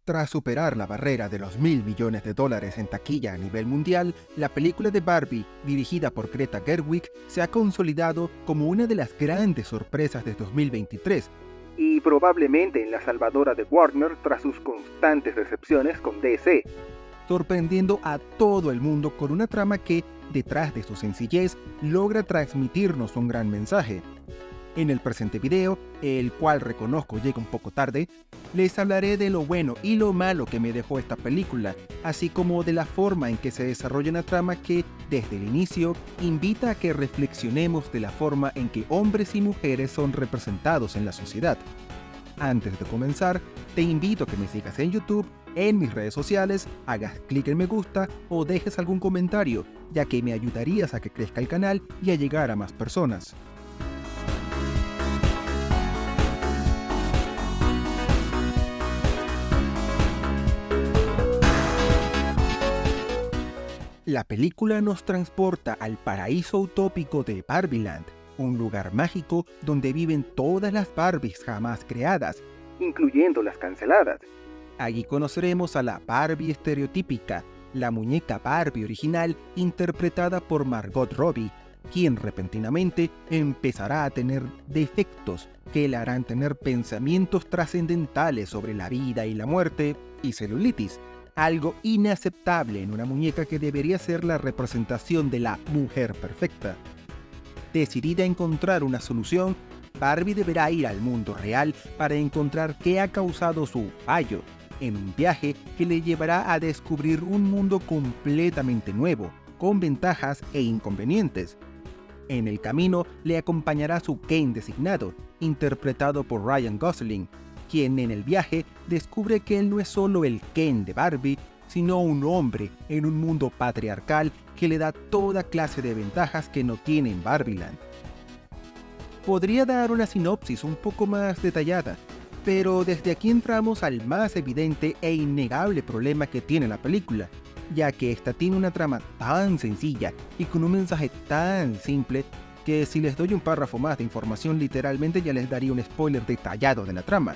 Tras superar la barrera de los $1.000 millones en taquilla a nivel mundial, la película de Barbie, dirigida por Greta Gerwig, se ha consolidado como una de las grandes sorpresas de 2023, y probablemente en la salvadora de Warner tras sus constantes decepciones con DC, sorprendiendo a todo el mundo con una trama que, detrás de su sencillez, logra transmitirnos un gran mensaje. En el presente video, el cual reconozco llega un poco tarde, les hablaré de lo bueno y lo malo que me dejó esta película, así como de la forma en que se desarrolla una trama que, desde el inicio, invita a que reflexionemos de la forma en que hombres y mujeres son representados en la sociedad. Antes de comenzar, te invito a que me sigas en YouTube, en mis redes sociales, hagas clic en me gusta o dejes algún comentario, ya que me ayudarías a que crezca el canal y a llegar a más personas. La película nos transporta al paraíso utópico de Barbieland, un lugar mágico donde viven todas las Barbies jamás creadas, incluyendo las canceladas. Allí conoceremos a la Barbie estereotípica, la muñeca Barbie original interpretada por Margot Robbie, quien repentinamente empezará a tener defectos que le harán tener pensamientos trascendentales sobre la vida y la muerte y celulitis. Algo inaceptable en una muñeca que debería ser la representación de la mujer perfecta. Decidida a encontrar una solución, Barbie deberá ir al mundo real para encontrar qué ha causado su fallo, en un viaje que le llevará a descubrir un mundo completamente nuevo, con ventajas e inconvenientes. En el camino le acompañará su Ken designado, interpretado por Ryan Gosling, quien en el viaje descubre que él no es solo el Ken de Barbie, sino un hombre en un mundo patriarcal que le da toda clase de ventajas que no tiene en Barbieland. Podría dar una sinopsis un poco más detallada, pero desde aquí entramos al más evidente e innegable problema que tiene la película, ya que esta tiene una trama tan sencilla y con un mensaje tan simple que si les doy un párrafo más de información literalmente ya les daría un spoiler detallado de la trama.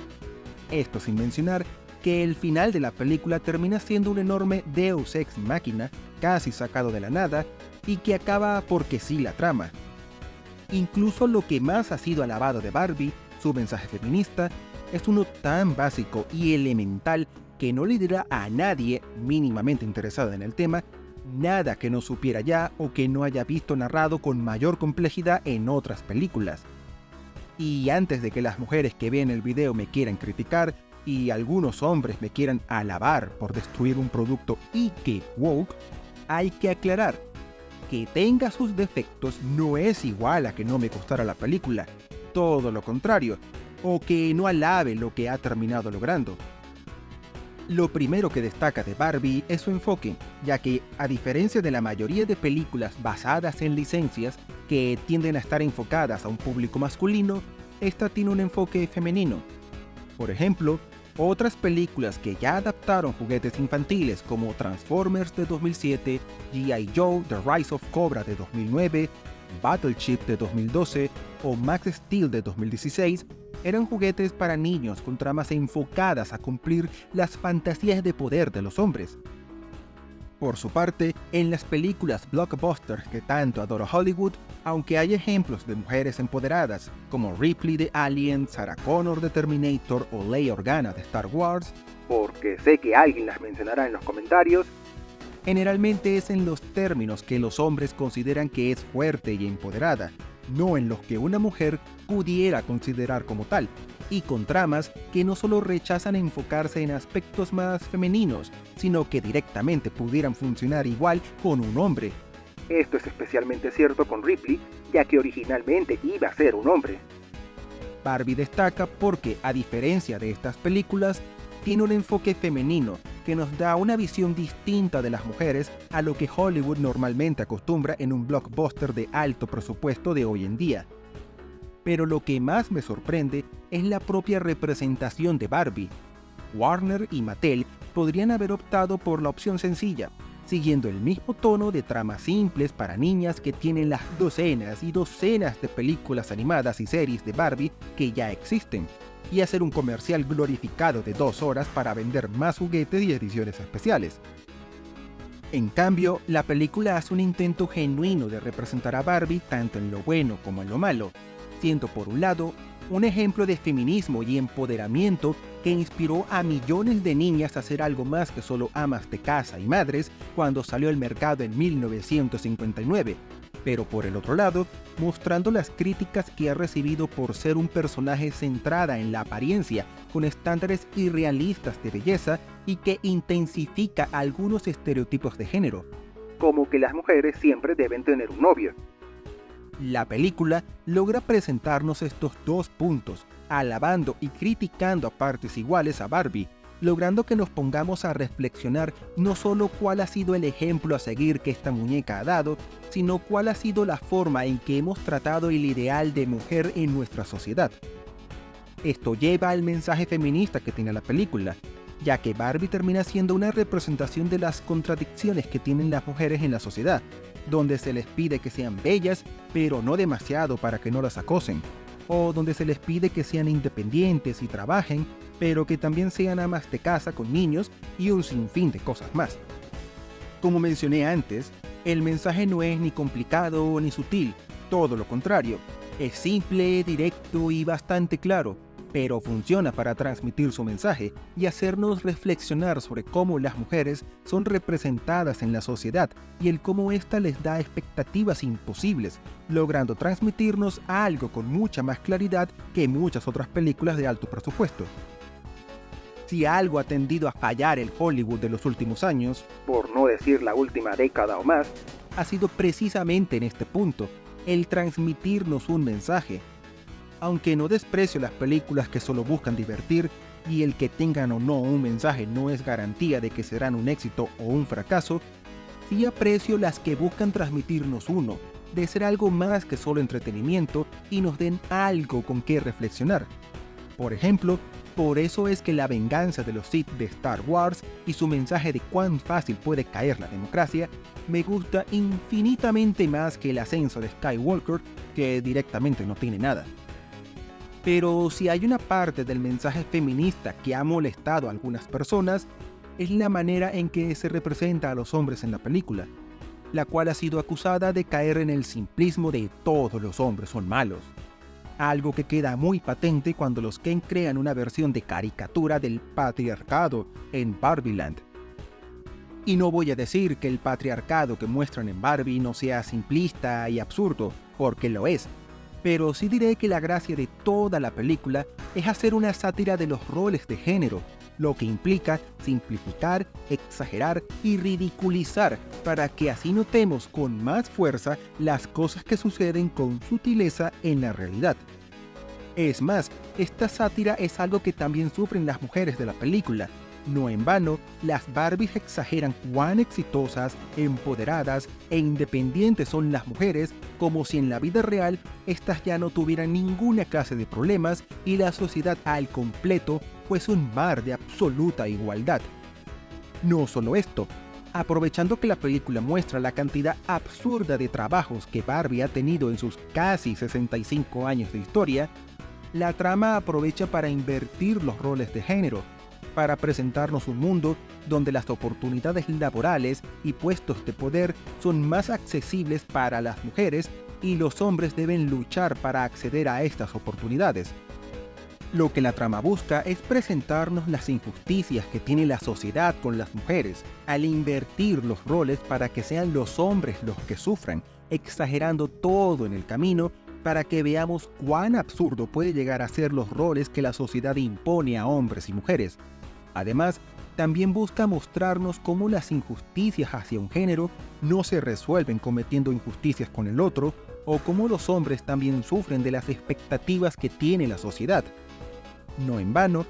Esto sin mencionar que el final de la película termina siendo un enorme Deus Ex Machina, casi sacado de la nada, y que acaba porque sí la trama. Incluso lo que más ha sido alabado de Barbie, su mensaje feminista, es uno tan básico y elemental que no le dirá a nadie mínimamente interesado en el tema nada que no supiera ya o que no haya visto narrado con mayor complejidad en otras películas. Y antes de que las mujeres que ven el video me quieran criticar y algunos hombres me quieran alabar por destruir un producto y que woke, hay que aclarar que tenga sus defectos no es igual a que no me gustara la película, todo lo contrario, o que no alabe lo que ha terminado logrando. Lo primero que destaca de Barbie es su enfoque, ya que, a diferencia de la mayoría de películas basadas en licencias que tienden a estar enfocadas a un público masculino, esta tiene un enfoque femenino. Por ejemplo, otras películas que ya adaptaron juguetes infantiles como Transformers de 2007, G.I. Joe: The Rise of Cobra de 2009, Battleship de 2012 o Max Steel de 2016, eran juguetes para niños con tramas enfocadas a cumplir las fantasías de poder de los hombres. Por su parte, en las películas blockbusters que tanto adora Hollywood, aunque hay ejemplos de mujeres empoderadas como Ripley de Alien, Sarah Connor de Terminator o Leia Organa de Star Wars, porque sé que alguien las mencionará en los comentarios, generalmente es en los términos que los hombres consideran que es fuerte y empoderada, no en los que una mujer pudiera considerar como tal, y con tramas que no solo rechazan enfocarse en aspectos más femeninos, sino que directamente pudieran funcionar igual con un hombre. Esto es especialmente cierto con Ripley, ya que originalmente iba a ser un hombre. Barbie destaca porque, a diferencia de estas películas, tiene un enfoque femenino que nos da una visión distinta de las mujeres a lo que Hollywood normalmente acostumbra en un blockbuster de alto presupuesto de hoy en día. Pero lo que más me sorprende es la propia representación de Barbie. Warner y Mattel podrían haber optado por la opción sencilla, siguiendo el mismo tono de tramas simples para niñas que tienen las docenas y docenas de películas animadas y series de Barbie que ya existen. y hacer un comercial glorificado de 2 horas para vender más juguetes y ediciones especiales. En cambio, la película hace un intento genuino de representar a Barbie tanto en lo bueno como en lo malo, siendo por un lado un ejemplo de feminismo y empoderamiento que inspiró a millones de niñas a ser algo más que solo amas de casa y madres cuando salió al mercado en 1959, pero por el otro lado, mostrando las críticas que ha recibido por ser un personaje centrada en la apariencia, con estándares irrealistas de belleza y que intensifica algunos estereotipos de género, como que las mujeres siempre deben tener un novio. La película logra presentarnos estos dos puntos, alabando y criticando a partes iguales a Barbie, logrando que nos pongamos a reflexionar no solo cuál ha sido el ejemplo a seguir que esta muñeca ha dado, sino cuál ha sido la forma en que hemos tratado el ideal de mujer en nuestra sociedad. Esto lleva al mensaje feminista que tiene la película, ya que Barbie termina siendo una representación de las contradicciones que tienen las mujeres en la sociedad, donde se les pide que sean bellas, pero no demasiado para que no las acosen, o donde se les pide que sean independientes y trabajen, pero que también sean amas de casa con niños y un sinfín de cosas más. Como mencioné antes, el mensaje no es ni complicado ni sutil, todo lo contrario, es simple, directo y bastante claro, pero funciona para transmitir su mensaje y hacernos reflexionar sobre cómo las mujeres son representadas en la sociedad y el cómo ésta les da expectativas imposibles, logrando transmitirnos algo con mucha más claridad que muchas otras películas de alto presupuesto. Si algo ha tendido a fallar el Hollywood de los últimos años, por no decir la última década o más, ha sido precisamente en este punto, el transmitirnos un mensaje. Aunque no desprecio las películas que solo buscan divertir, y el que tengan o no un mensaje no es garantía de que serán un éxito o un fracaso, sí aprecio las que buscan transmitirnos uno, de ser algo más que solo entretenimiento y nos den algo con qué reflexionar. Por ejemplo, por eso es que la venganza de los Sith de Star Wars y su mensaje de cuán fácil puede caer la democracia me gusta infinitamente más que el ascenso de Skywalker, que directamente no tiene nada. Pero si hay una parte del mensaje feminista que ha molestado a algunas personas, es la manera en que se representa a los hombres en la película, la cual ha sido acusada de caer en el simplismo de todos los hombres son malos. Algo que queda muy patente cuando los Ken crean una versión de caricatura del patriarcado en Barbieland. Y no voy a decir que el patriarcado que muestran en Barbie no sea simplista y absurdo, porque lo es. Pero sí diré que la gracia de toda la película es hacer una sátira de los roles de género, lo que implica simplificar, exagerar y ridiculizar para que así notemos con más fuerza las cosas que suceden con sutileza en la realidad. Es más, esta sátira es algo que también sufren las mujeres de la película. No en vano, las Barbies exageran cuán exitosas, empoderadas e independientes son las mujeres, como si en la vida real estas ya no tuvieran ninguna clase de problemas y la sociedad al completo fuese un mar de absoluta igualdad. No solo esto, aprovechando que la película muestra la cantidad absurda de trabajos que Barbie ha tenido en sus casi 65 años de historia, la trama aprovecha para invertir los roles de género, para presentarnos un mundo donde las oportunidades laborales y puestos de poder son más accesibles para las mujeres y los hombres deben luchar para acceder a estas oportunidades. Lo que la trama busca es presentarnos las injusticias que tiene la sociedad con las mujeres, al invertir los roles para que sean los hombres los que sufran, exagerando todo en el camino para que veamos cuán absurdo puede llegar a ser los roles que la sociedad impone a hombres y mujeres. Además, también busca mostrarnos cómo las injusticias hacia un género no se resuelven cometiendo injusticias con el otro, o cómo los hombres también sufren de las expectativas que tiene la sociedad. No en vano,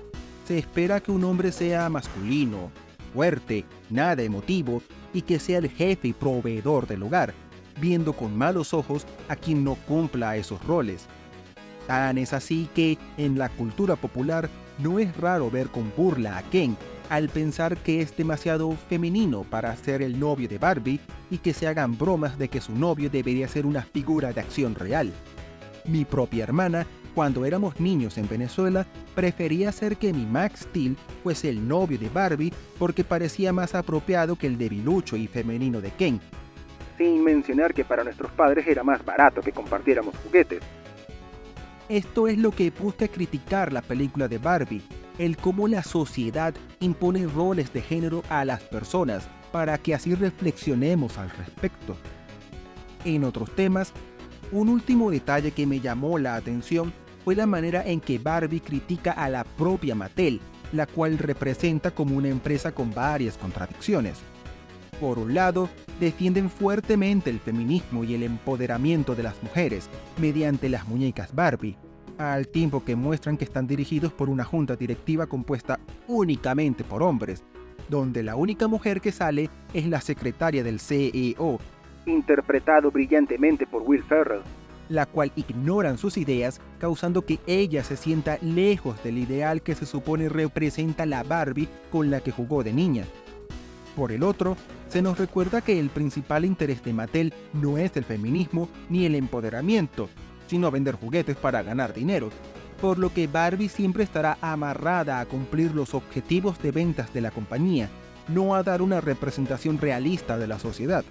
se espera que un hombre sea masculino, fuerte, nada emotivo y que sea el jefe y proveedor del hogar, viendo con malos ojos a quien no cumpla esos roles. Tan es así que, en la cultura popular, no es raro ver con burla a Ken al pensar que es demasiado femenino para ser el novio de Barbie y que se hagan bromas de que su novio debería ser una figura de acción real. Mi propia hermana Cuando éramos niños en Venezuela, prefería hacer que mi Max Steel fuese el novio de Barbie porque parecía más apropiado que el debilucho y femenino de Ken. Sin mencionar que para nuestros padres era más barato que compartiéramos juguetes. Esto es lo que busca criticar la película de Barbie, el cómo la sociedad impone roles de género a las personas para que así reflexionemos al respecto. En otros temas, un último detalle que me llamó la atención fue la manera en que Barbie critica a la propia Mattel, la cual representa como una empresa con varias contradicciones. Por un lado, defienden fuertemente el feminismo y el empoderamiento de las mujeres mediante las muñecas Barbie, al tiempo que muestran que están dirigidos por una junta directiva compuesta únicamente por hombres, donde la única mujer que sale es la secretaria del CEO, interpretado brillantemente por Will Ferrell, la cual ignoran sus ideas, causando que ella se sienta lejos del ideal que se supone representa la Barbie con la que jugó de niña. Por el otro, se nos recuerda que el principal interés de Mattel no es el feminismo ni el empoderamiento, sino vender juguetes para ganar dinero, por lo que Barbie siempre estará amarrada a cumplir los objetivos de ventas de la compañía, no a dar una representación realista de la sociedad.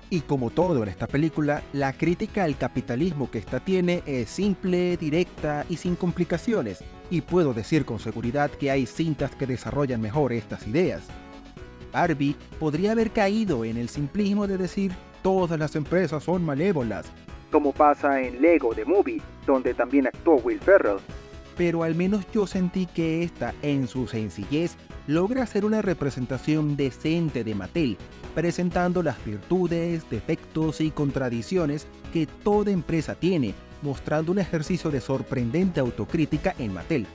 Y como todo en esta película, la crítica al capitalismo que esta tiene es simple, directa y sin complicaciones, y puedo decir con seguridad que hay cintas que desarrollan mejor estas ideas. Barbie podría haber caído en el simplismo de decir todas las empresas son malévolas, como pasa en Lego The Movie, donde también actuó Will Ferrell. Pero al menos yo sentí que esta, en su sencillez, logra hacer una representación decente de Mattel, presentando las virtudes, defectos y contradicciones que toda empresa tiene, mostrando un ejercicio de sorprendente autocrítica en Mattel.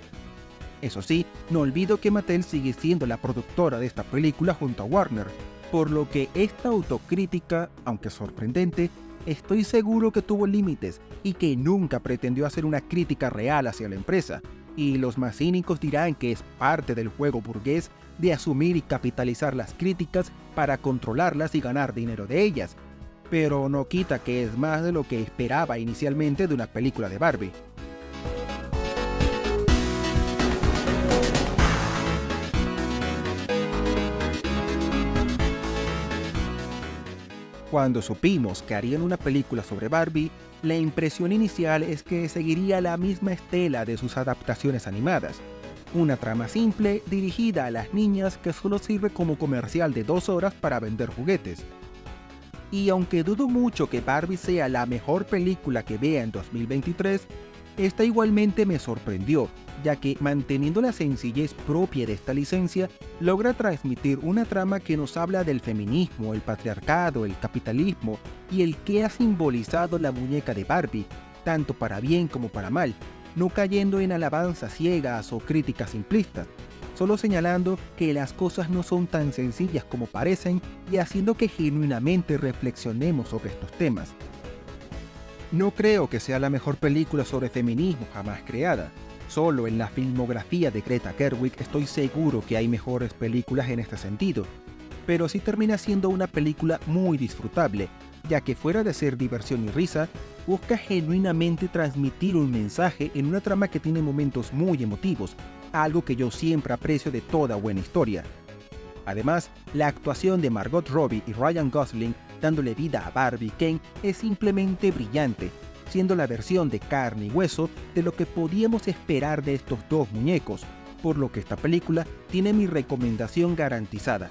Eso sí, no olvido que Mattel sigue siendo la productora de esta película junto a Warner, por lo que esta autocrítica, aunque sorprendente, estoy seguro que tuvo límites y que nunca pretendió hacer una crítica real hacia la empresa, y los más cínicos dirán que es parte del juego burgués de asumir y capitalizar las críticas para controlarlas y ganar dinero de ellas, pero no quita que es más de lo que esperaba inicialmente de una película de Barbie. Cuando supimos que harían una película sobre Barbie, la impresión inicial es que seguiría la misma estela de sus adaptaciones animadas. Una trama simple dirigida a las niñas que solo sirve como comercial de 2 horas para vender juguetes. Y aunque dudo mucho que Barbie sea la mejor película que vea en 2023, esta igualmente me sorprendió, ya que manteniendo la sencillez propia de esta licencia, logra transmitir una trama que nos habla del feminismo, el patriarcado, el capitalismo y el que ha simbolizado la muñeca de Barbie, tanto para bien como para mal, no cayendo en alabanzas ciegas o críticas simplistas, solo señalando que las cosas no son tan sencillas como parecen y haciendo que genuinamente reflexionemos sobre estos temas. No creo que sea la mejor película sobre feminismo jamás creada. Solo en la filmografía de Greta Gerwig estoy seguro que hay mejores películas en este sentido, pero sí termina siendo una película muy disfrutable, ya que fuera de ser diversión y risa, busca genuinamente transmitir un mensaje en una trama que tiene momentos muy emotivos, algo que yo siempre aprecio de toda buena historia. Además, la actuación de Margot Robbie y Ryan Gosling dándole vida a Barbie Ken es simplemente brillante, siendo la versión de carne y hueso de lo que podíamos esperar de estos dos muñecos, por lo que esta película tiene mi recomendación garantizada.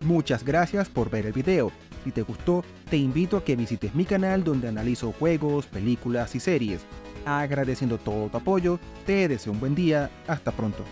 Muchas gracias por ver el video. Si te gustó, te invito a que visites mi canal donde analizo juegos, películas y series. Agradeciendo todo tu apoyo, te deseo un buen día, hasta pronto.